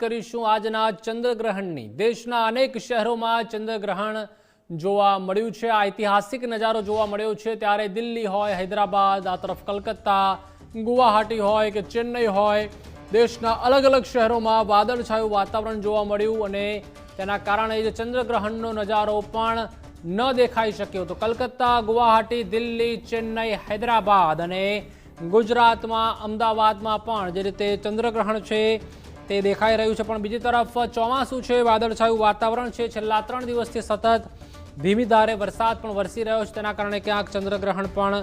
કરીશું આજના ચંદ્રગ્રહણની। દેશના અનેક શહેરોમાં ચંદ્રગ્રહણ જોવા મળ્યું છે। આ ઐતિહાસિક નજારો જોવા મળ્યો છે। ત્યારે દિલ્હી હોય, હૈદરાબાદ, આ તરફ કલકત્તા, ગુવાહાટી હોય કે ચેન્નઈ હોય, દેશના અલગ અલગ શહેરોમાં વાદળછાયું વાતાવરણ જોવા મળ્યું અને તેના કારણે જે ચંદ્રગ્રહણનો નજારો પણ ન દેખાઈ શક્યો। તો કલકત્તા, ગુવાહાટી, દિલ્હી, ચેન્નઈ, હૈદરાબાદ અને ગુજરાતમાં અમદાવાદમાં પણ જે રીતે ચંદ્રગ્રહણ છે તે દેખાઈ રહ્યું છે। પણ બીજી તરફ ચોમાસું છે, વાદળછાયું વાતાવરણ છે। છેલ્લા 3 દિવસથી સતત ધીમી ધારે વરસાદ પણ વરસી રહ્યો છે, તેના કારણે ક્યાંક ચંદ્રગ્રહણ પણ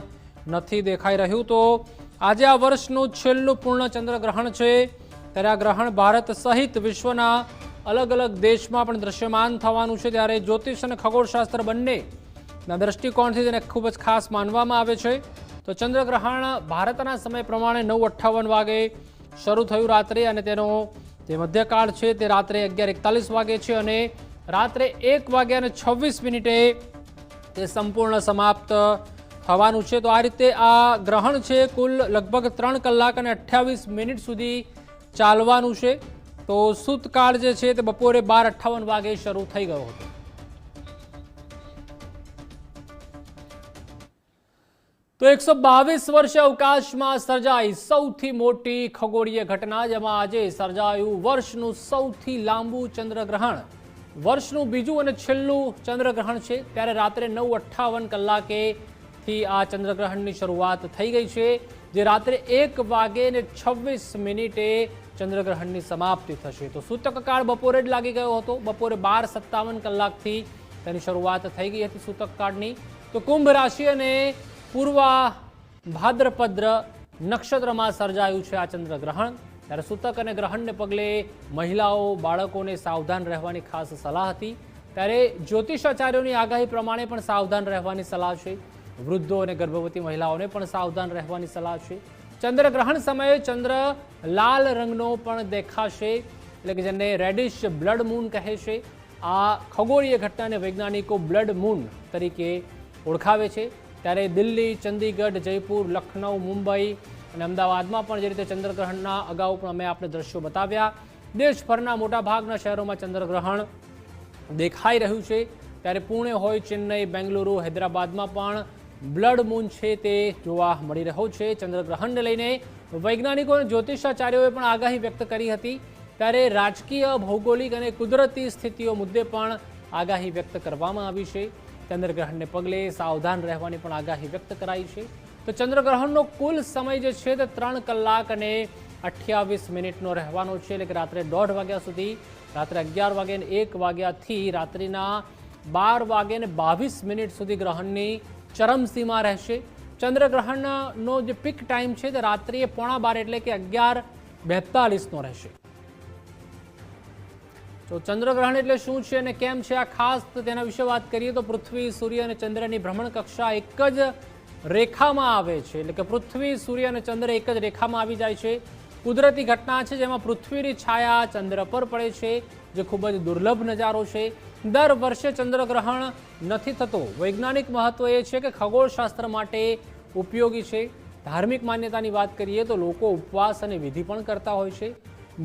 નથી દેખાઈ રહ્યું। તો આજે આ વર્ષનું છેલ્લું પૂર્ણ ચંદ્રગ્રહણ છે। ત્યારે આ ગ્રહણ ભારત સહિત વિશ્વના અલગ અલગ દેશમાં પણ દ્રશ્યમાન થવાનું છે। ત્યારે જ્યોતિષ અને ખગોળશાસ્ત્ર બંનેના દ્રષ્ટિકોણથી તેને ખૂબ જ ખાસ માનવામાં આવે છે। તો ચંદ્રગ્રહણ ભારતના સમય પ્રમાણે 9:58 વાગે શરૂ થયું રાત્રે અને તેનો જે મધ્યકાળ છે તે રાત્રે 11:41 વાગે છે અને રાત્રે 1:26 તે સંપૂર્ણ સમાપ્ત થવાનું છે। તો આ રીતે આ ગ્રહણ છે કુલ લગભગ 3 કલાક અને 28 મિનિટ સુધી ચાલવાનું છે। તો સૂતકાળ જે છે તે બપોરે 12:58 વાગે શરૂ થઈ ગયો હતો। તો 122 વર્ષે અવકાશમાં સર્જાઈ સૌથી મોટી ખગોળીય ઘટના, જેમાં આજે સર્જાયું વર્ષનું સૌથી લાંબુ ચંદ્રગ્રહણ। વર્ષનું બીજું અને છેલ્લું ચંદ્રગ્રહણ છે। ત્યારે રાત્રે 9:58 કલાકેથી આ ચંદ્રગ્રહણની શરૂઆત થઈ ગઈ છે, જે રાત્રે 1:26 ચંદ્રગ્રહણની સમાપ્તિ થશે। તો સૂતક કાળ બપોરે જ લાગી ગયો હતો। બપોરે 12:57 કલાકથી તેની શરૂઆત થઈ ગઈ હતી સૂતક કાળની। તો કુંભ રાશિ અને પૂર્વા ભાદ્રપદ્ર નક્ષત્રમાં સર્જાયું છે આ ચંદ્રગ્રહણ। ત્યારે સૂતક અને ગ્રહણને પગલે મહિલાઓ, બાળકોને સાવધાન રહેવાની ખાસ સલાહ હતી। ત્યારે જ્યોતિષાચાર્યોની આગાહી પ્રમાણે પણ સાવધાન રહેવાની સલાહ છે। વૃદ્ધો અને ગર્ભવતી મહિલાઓને પણ સાવધાન રહેવાની સલાહ છે। ચંદ્રગ્રહણ સમયે ચંદ્ર લાલ રંગનો પણ દેખાશે, એટલે કે જેને રેડિશ બ્લડ મૂન કહે છે। આ ખગોળીય ઘટનાને વૈજ્ઞાનિકો બ્લડ મૂન તરીકે ઓળખાવે છે। ત્યારે દિલ્હી, ચંદીગઢ, જયપુર, લખનઉ, મુંબઈ અને અમદાવાદમાં પણ જે રીતે ચંદ્રગ્રહણના અગાઉ પણ અમે આપણે દ્રશ્યો બતાવ્યા। દેશભરના મોટાભાગના શહેરોમાં ચંદ્રગ્રહણ દેખાઈ રહ્યું છે। ત્યારે પુણે હોય, ચેન્નઈ, બેંગલુરુ, હૈદરાબાદમાં પણ બ્લડ મૂન છે તે જોવા મળી રહ્યો છે। ચંદ્રગ્રહણને લઈને વૈજ્ઞાનિકો અને જ્યોતિષાચાર્યોએ પણ આગાહી વ્યક્ત કરી હતી। ત્યારે રાજકીય, ભૌગોલિક અને કુદરતી સ્થિતિઓ મુદ્દે પણ આગાહી વ્યક્ત કરવામાં આવી છે। ચંદ્રગ્રહણને પગલે સાવધાન રહેવાની પણ આગાહી વ્યક્ત કરાઈ છે। તો ચંદ્રગ્રહણનો કુલ સમય જે છે તે 3 કલાક અને 28 મિનિટનો રહેવાનો છે, એટલે કે રાત્રે 1:30 વાગ્યા સુધી, રાત્રે 11:01 વાગ્યાથી રાત્રિના 12:22 સુધી ગ્રહણની ચરમસીમા રહેશે। ચંદ્રગ્રહણનો જે પીક ટાઈમ છે તે રાત્રિએ 11:15 એટલે કે 11:42 રહેશે। તો ચંદ્રગ્રહણ એટલે શું છે અને કેમ છે આ ખાસ તેના વિશે વાત કરીએ તો પૃથ્વી, સૂર્ય અને ચંદ્રની ભ્રમણ કક્ષા એક જ રેખામાં આવે છે, એટલે કે પૃથ્વી, સૂર્ય અને ચંદ્ર એક જ રેખામાં આવી જાય છે। કુદરતી ઘટના છે જેમાં પૃથ્વીની છાયા ચંદ્ર પર પડે છે, જે ખૂબ જ દુર્લભ નજારો છે। દર વર્ષે ચંદ્રગ્રહણ નથી થતો। વૈજ્ઞાનિક મહત્વ એ છે કે ખગોળશાસ્ત્ર માટે ઉપયોગી છે। ધાર્મિક માન્યતાની વાત કરીએ તો લોકો ઉપવાસ અને વિધિ પણ કરતા હોય છે।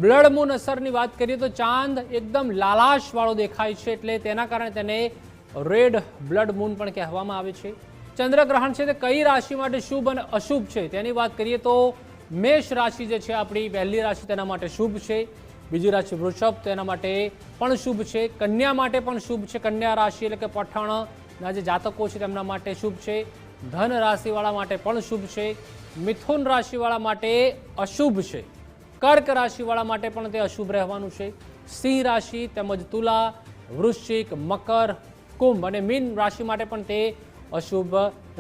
બ્લડ મૂન અસરની વાત કરીએ તો ચાંદ એકદમ લાલાશવાળો દેખાય છે, એટલે તેના કારણે તેને રેડ બ્લડ મૂન પણ કહેવામાં આવે છે। ચંદ્રગ્રહણ છે તે કઈ રાશિ માટે શુભ અને અશુભ છે તેની વાત કરીએ તો મેષ રાશિ જે છે આપણી પહેલી રાશિ તેના માટે શુભ છે। બીજી રાશિ વૃષભ, તેના માટે પણ શુભ છે। કન્યા માટે પણ શુભ છે। કન્યા રાશિ એટલે કે પઠાણના જે જાતકો છે તેમના માટે શુભ છે। ધન રાશિવાળા માટે પણ શુભ છે। મિથુન રાશિવાળા માટે અશુભ છે। કર્ક રાશિવાળા માટે પણ તે અશુભ રહેવાનું છે। સિંહ રાશિ તેમજ તુલા, વૃશ્ચિક, મકર, કુંભ અને મીન રાશિ માટે પણ તે અશુભ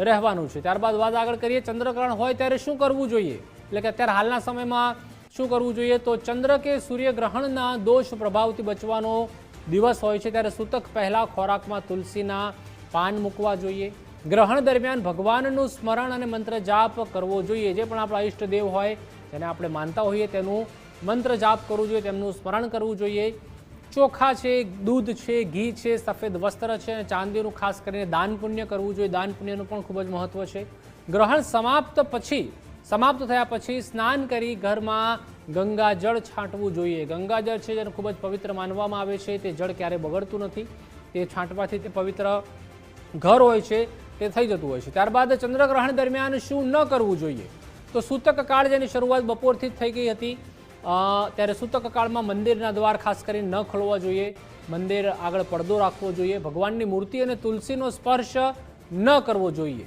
રહેવાનું છે। ત્યારબાદ વાત આગળ કરીએ, ચંદ્રગ્રહણ હોય ત્યારે શું કરવું જોઈએ, એટલે કે અત્યારે હાલના સમયમાં શું કરવું જોઈએ। તો ચંદ્ર કે સૂર્યગ્રહણના દોષ પ્રભાવથી બચવાનો દિવસ હોય છે। ત્યારે સૂતક પહેલા ખોરાકમાં તુલસીના પાન મૂકવા જોઈએ। ગ્રહણ દરમિયાન ભગવાનનું સ્મરણ અને મંત્ર જાપ કરવો જોઈએ। જે પણ આપણા ઈષ્ટદેવ હોય જેને આપણે માનતા હોઈએ તેનું મંત્ર જાપ કરવું જોઈએ, તેમનું સ્મરણ કરવું જોઈએ। ચોખા છે, દૂધ છે, ઘી છે, સફેદ વસ્ત્ર છે અને ચાંદીનું ખાસ કરીને દાન પુણ્ય કરવું જોઈએ। દાન પુણ્યનું પણ ખૂબ જ મહત્વ છે। ગ્રહણ સમાપ્ત થયા પછી સ્નાન કરી ઘરમાં ગંગાજળ છાંટવું જોઈએ। ગંગાજળ છે જેને ખૂબ જ પવિત્ર માનવામાં આવે છે, તે જળ ક્યારેય બગડતું નથી, તે છાંટવાથી તે પવિત્ર ઘર હોય છે તે થઈ જતું હોય છે। ત્યારબાદ ચંદ્રગ્રહણ દરમિયાન શું ન કરવું જોઈએ, તો સૂતક કાળ જેની શરૂઆત બપોરથી જ થઈ ગઈ હતી, ત્યારે સૂતક કાળમાં મંદિરના દ્વાર ખાસ કરીને ન ખોલવા જોઈએ, મંદિર આગળ પડદો રાખવો જોઈએ, ભગવાનની મૂર્તિ અને તુલસીનો સ્પર્શ ન કરવો જોઈએ।